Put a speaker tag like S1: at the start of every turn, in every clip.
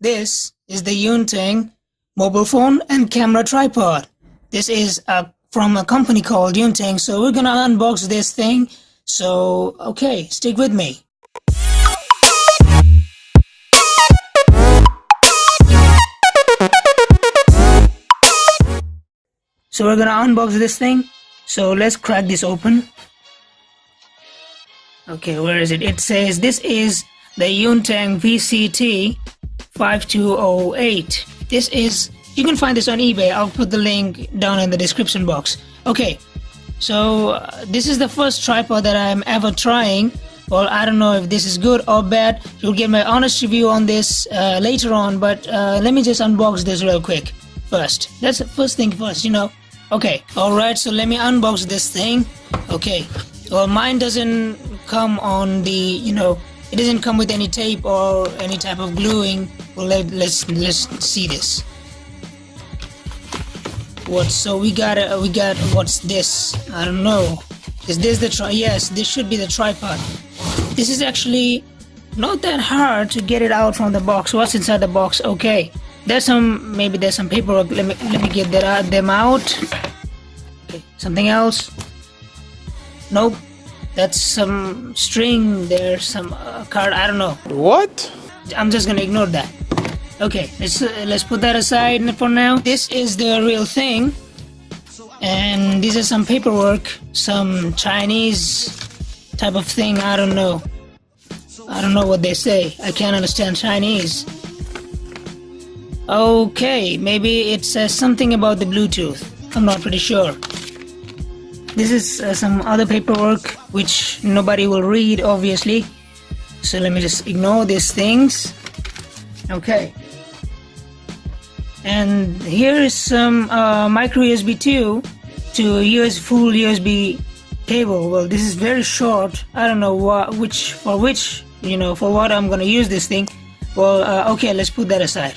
S1: This is the Yunteng mobile phone and camera tripod. This is from a company called Yunteng, so we're gonna unbox this thing. So, okay, stick with me. So we're gonna unbox this thing. So let's crack this open. Okay, where is it? It says this is the Yunteng VCT 5208. This is, you can find this on eBay. I'll put the link down in the description box. Okay, so this is the first tripod that I'm ever trying. Well, I don't know if this is good or bad. You'll get my honest review on this later on, but let me just unbox this real quick first. That's the first thing first, you know. Okay, alright, so let me unbox this thing. Okay, well, mine doesn't come on the, you know, it doesn't come with any tape or any type of gluing. Well, let's see this. So we got what's this? I don't know. Is this the yes, this should be the tripod. This is actually not that hard to get it out from the box. What's inside the box? Okay, there's some, maybe there's some paperwork. Let me get them out. Okay, something else? Nope. That's some string. There's some card. I don't know.
S2: What? I'm
S1: just gonna ignore that. Okay, let's put that aside for now. This is the real thing, and these are some paperwork, some Chinese type of thing. I don't know what they say. I can't understand Chinese. Okay, maybe it says something about the Bluetooth. I'm not pretty sure. This is some other paperwork which nobody will read, obviously. So let me just ignore these things. Okay. And here is some micro USB 2 to full USB cable. Well, this is very short. I don't know for what I'm gonna use this thing. Well, okay, let's put that aside.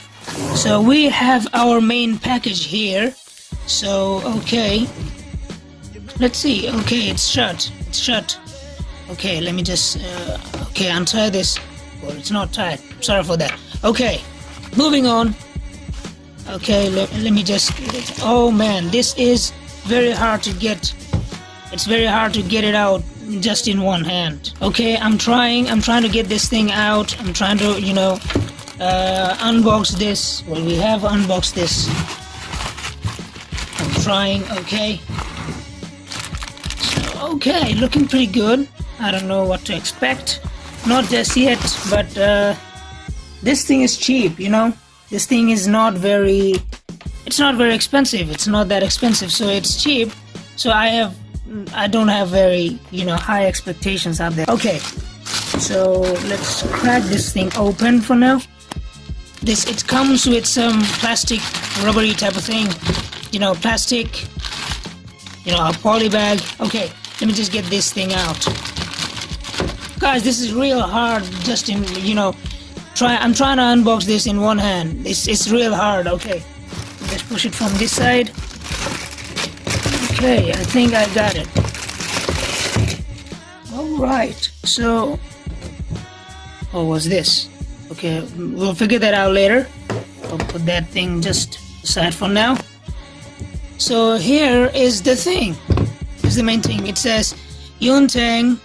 S1: So we have our main package here. So, okay. Let's see. Okay, it's shut. It's shut. Okay, let me just untie this. Well, it's not tied. Sorry for that. Okay, moving on. Okay, let me just. Oh man, this is very hard to get. It's very hard to get it out just in one hand. Okay, I'm trying to get this thing out. I'm trying to, you know, unbox this. Well, we have unboxed this. I'm trying. Okay. Okay, looking pretty good. I don't know what to expect. Not just yet, but this thing is cheap, you know. This thing is not very expensive. It's not that expensive, so it's cheap. So I don't have very, you know, high expectations out there. Okay, so let's crack this thing open for now. It comes with some plastic, rubbery type of thing, you know, plastic, you know, a poly bag. Okay. Let me just get this thing out. Guys, this is real hard just in, you know, I'm trying to unbox this in one hand. It's real hard. Okay. Let's push it from this side. Okay, I think I got it. Alright, so what was this? Okay, we'll figure that out later. I'll put that thing just aside for now. So here is the thing. The main thing. It says Yunteng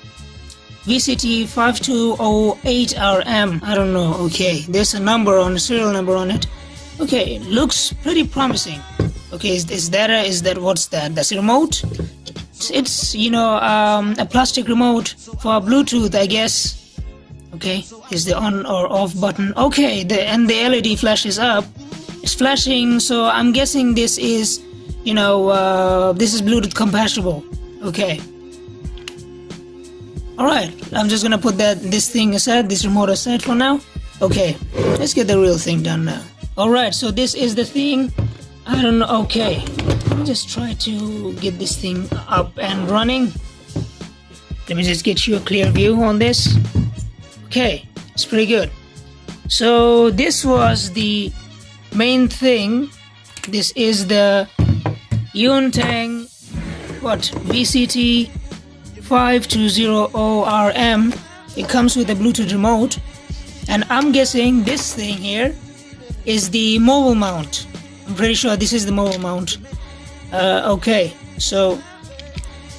S1: VCT 5208RM. I don't know. Okay, there's a number on, a serial number on it. Okay, looks pretty promising. Okay, is that what's that? That's a remote. It's you know, a plastic remote for Bluetooth, I guess. Okay, is the on or off button. Okay, the LED flashes up. It's flashing, so I'm guessing this is, you know, this is Bluetooth compatible. Okay. Alright, I'm just gonna put this thing aside, this remote aside for now. Okay, let's get the real thing done now. Alright, so this is the thing. I don't know. Okay, let me just try to get this thing up and running. Let me just get you a clear view on this. Okay, it's pretty good. So this was the main thing. This is the Yunteng VCT 5208RM. It comes with a Bluetooth remote, and I'm guessing this thing here is the mobile mount. I'm pretty sure this is the mobile mount. Okay, so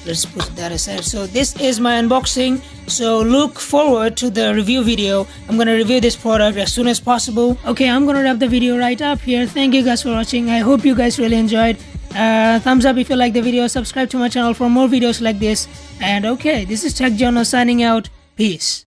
S1: let's put that aside. So this is my unboxing. So look forward to the review video. I'm gonna review this product as soon as possible. Okay, I'm gonna wrap the video right up here. Thank you guys for watching. I hope you guys really enjoyed. Thumbs up if you like the video. Subscribe to my channel for more videos like this. And okay, this is Tech Jonas signing out. Peace.